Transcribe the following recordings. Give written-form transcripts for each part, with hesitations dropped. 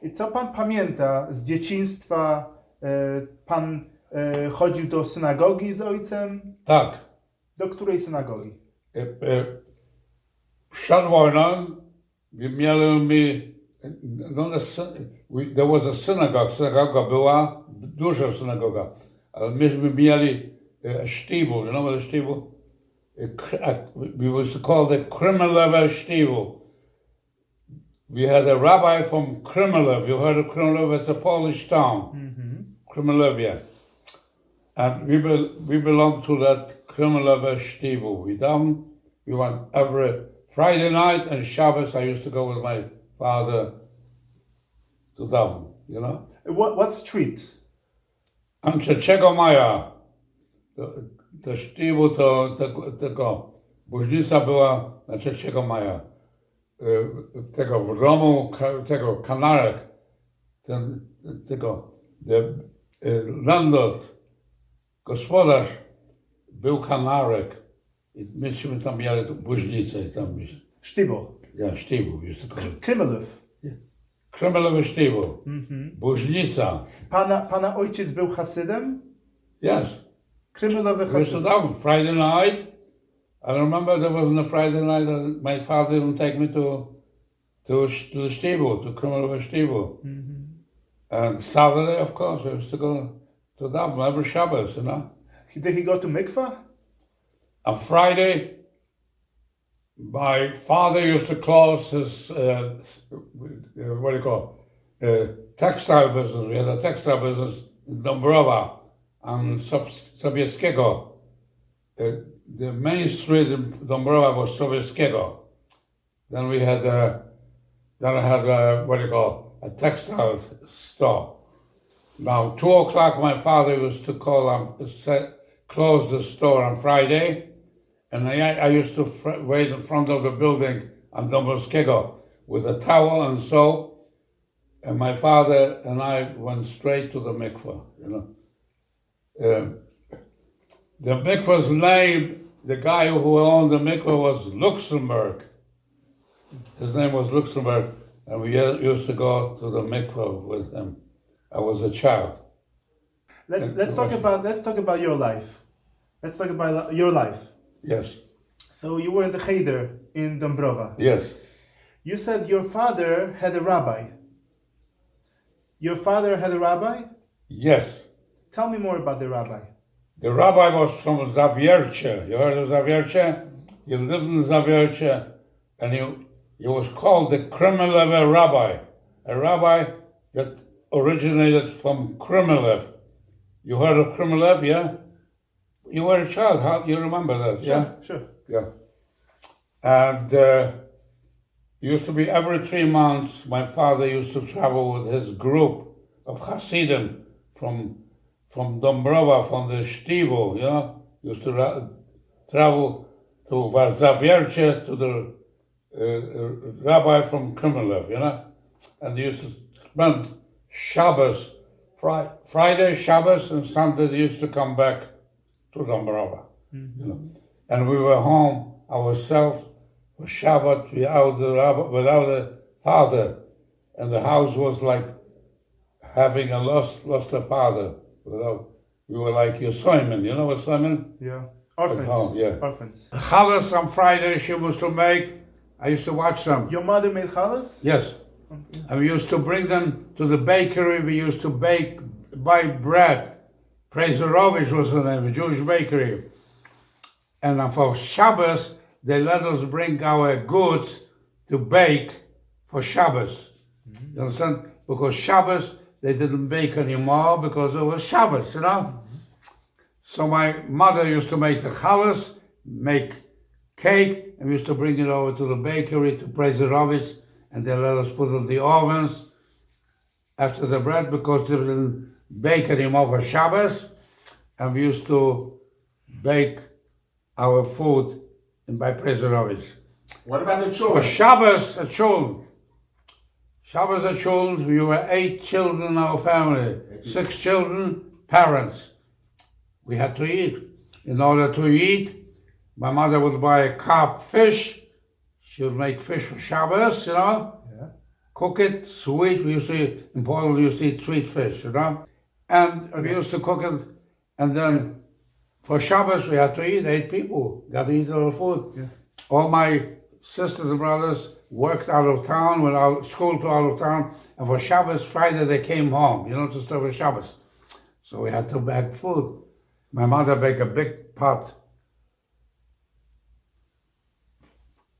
I co pan pamięta z dzieciństwa? Pan chodził do synagogi z ojcem? Tak. Do której synagogi? Przed wojną there was a synagogue. Synagoga była, duża synagoga. Ale myśmy mieli sztibel. You know what a sztibel? We used to call it Kremlev sztibel. We had a rabbi from Kremlev. You heard of Kremlev? It's a Polish town. Kremlev, yeah. And we belonged to that Kremlev sztibel. We went every Friday night and Shabbos. I used to go with my father to daven, you know. What street? And 3 maja to sztibel tego Górnicza była na 3 maja. Tego w domu, tego kanarek, landlord, gospodarz był kanarek i myśmy tam mieli Górnicę i tam Sztibel. Ja, sztibel, jest to Kremlev. Kremlev sztibel, Górnicza. Pana ojciec był hasydem? Yes. Kremlev We used to hasydem. Friday night. I remember there wasn't a Friday night that my father didn't take me to the stable, to Kremlev stable. And Saturday, of course, I used to go to that every Shabbos, you know. Did he go to mikvah? On Friday, my father used to close his, textile business. We had a textile business in Dąbrowa on Sobieskiego. The main street in Dąbrowa was Sobieskiego. Then I had a textile store. Now, 2 o'clock, my father used to close the store on Friday, and I used to wait in front of the building on Dąbrowskiego with a towel and soap, and my father and I went straight to the mikvah, you know. The mikvah's name, the guy who owned the mikvah was Luxembourg. His name was Luxembourg, and we used to go to the mikvah with him. I was a child. Let's talk about your life. Let's talk about your life. Yes. So you were the cheder in Dąbrowa. Yes. You said your father had a rabbi. Your father had a rabbi? Yes. Tell me more about the rabbi. The rabbi was from Zawiercie. You heard of Zawiercie? He lived in Zawiercie, and he was called the Kremlev rabbi, a rabbi that originated from Kremlev. You heard of Kremlev, yeah? You were a child, how you remember that, yeah? Sure. Yeah. And it used to be every 3 months, my father used to travel with his group of Hasidim from Dąbrowa, from the Sztibel, you know? Used to travel to Zawiercie, to the rabbi from Kremlev, you know? And they used to spend Shabbos, Friday, Shabbos, and Sunday they used to come back to Dąbrowa, you know. And we were home ourselves for Shabbat without the father, and the house was like having lost a father. We were like your Simon, you know what Simon? Yeah. Orphans. Oh, yeah. Orphans. Challah on Friday she used to make. I used to watch them. Your mother made challahs? Yes. And we used to bring them to the bakery. We used to buy bread. Prezerovich was the name, a Jewish bakery. And for Shabbos, they let us bring our goods to bake for Shabbos. You understand? Because Shabbos, they didn't bake anymore because it was Shabbos, you know? So my mother used to make the challahs, make cake, and we used to bring it over to the bakery, to Prezerovich, and they let us put it in the ovens after the bread because they didn't bake anymore for Shabbos, and we used to bake our food by Prezerovich. What about the For children? Shabbos at Shul, we were 8 children in our family, 6 children, parents. We had to eat. In order to eat, my mother would buy a carp fish. She would make fish for Shabbos, you know. Yeah. cook it sweet. We used to, in Poland, we used to eat sweet fish, you know? And we used to cook it, and then for Shabbos we had to eat, 8 people. Got to eat a lot of food. Yeah. All my sisters and brothers worked out of town, went out school to out of town, and for Shabbos, Friday they came home, you know, to serve Shabbos. So we had to bake food. My mother baked a big pot.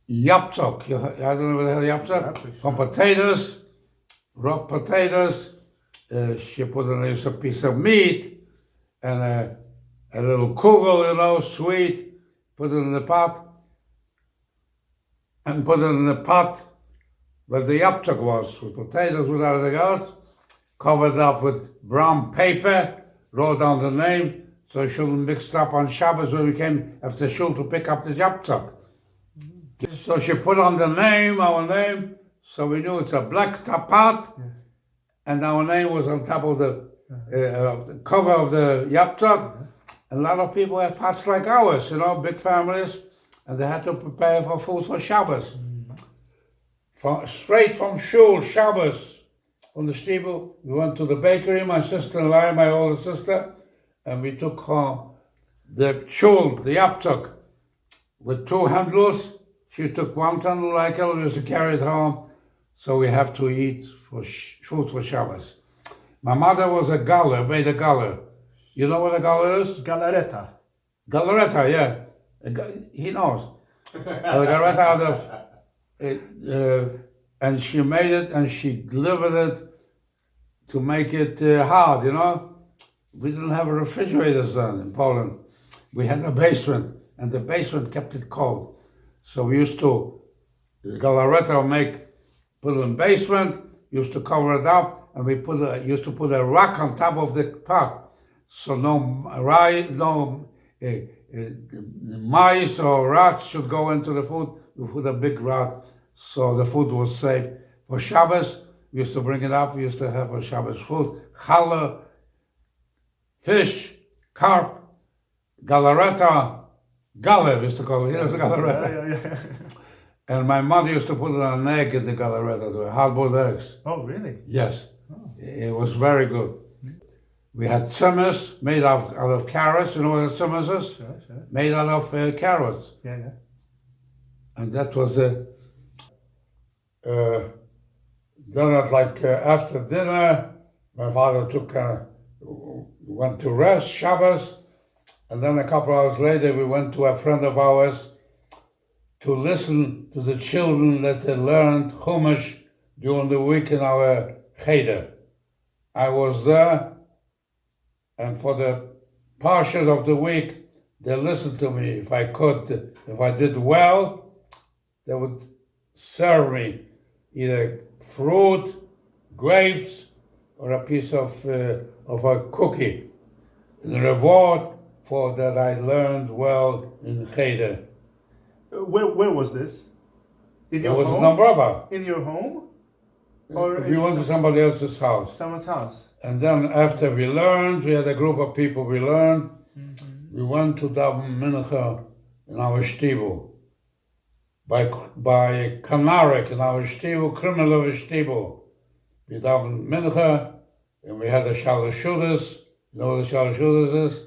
Yaptok, I don't know what the hell yaptok? From potatoes, raw potatoes. She put in a piece of meat and a little kugel, you know, sweet. Put it in the pot and put it in the pot where the yaptok was, with potatoes, with everything else. Covered up with brown paper, wrote down the name so it shouldn't mix up on Shabbos when we came after shul to pick up the yaptok. So she put on the name, our name, so we knew it's a black top pot, and our name was on top of the cover of the yaptok. A lot of people had pots like ours, you know, big families, and they had to prepare for food for Shabbos. Straight from shul, Shabbos, on the steeple, we went to the bakery, my sister and I, my older sister, and we took home the shul, the yaptok, with 2 handles. She took 1 handle like it, we used to carry it home, so we have to eat for food for Shabbos. My mother was a galler, made a galler. You know what a galler is? Galareta. Galareta, yeah. He knows. A galareta out of, and she made it and she delivered it to make it hard, you know. We didn't have refrigerators then in Poland. We had a basement, and the basement kept it cold. So we used to, the galareta put it in the basement, used to cover it up, and we used to put a rock on top of the pot. So no mice or rats should go into the food. We put a big rock, so the food was safe. For Shabbos, we used to bring it up. We used to have a Shabbos food: challah, fish, carp, galareta, galler, we used to call it. It was galareta. Yeah. And my mother used to put an egg in the galareta, the hard-boiled eggs. Oh, really? Yes, it was very good. We had tzimmes made out of carrots. You know what a tzimmes is? Sure. Made out of carrots. Yeah. And that was it. Then after dinner, my father went to rest, Shabbos, and then a couple hours later we went to a friend of ours to listen to the children that they learned Chumash during the week in our cheder. I was there, and for the portion of the week, they listened to me. If I did well, they would serve me either fruit, grapes, or a piece of a cookie in reward for that I learned well in cheder. Where was this? In It your was in home? Dąbrowa. In your home? Or We went to somebody else's house. someone's house? And then after we learned, we had a group of people we learned, we went to daven mincha in our shtibel. By Kanarek in our shtibel, criminal shtibel. We daven mincha, and we had a shalashudas. You know what a shalashudas is?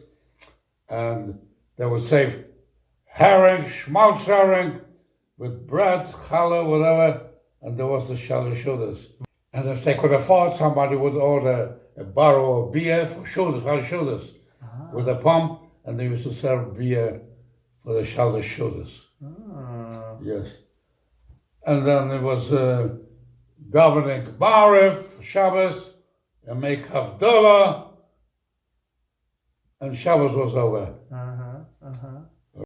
And they would say herring, schmaltz herring, with bread, challah, whatever, and there was the shalashudas. And if they could afford, somebody would order a barrel of beer for shalashudas, with a pump, and they used to serve beer for the shalashudas. Yes. And then it was davening Barif, Shabbos, and make Havdalah, and Shabbos was over.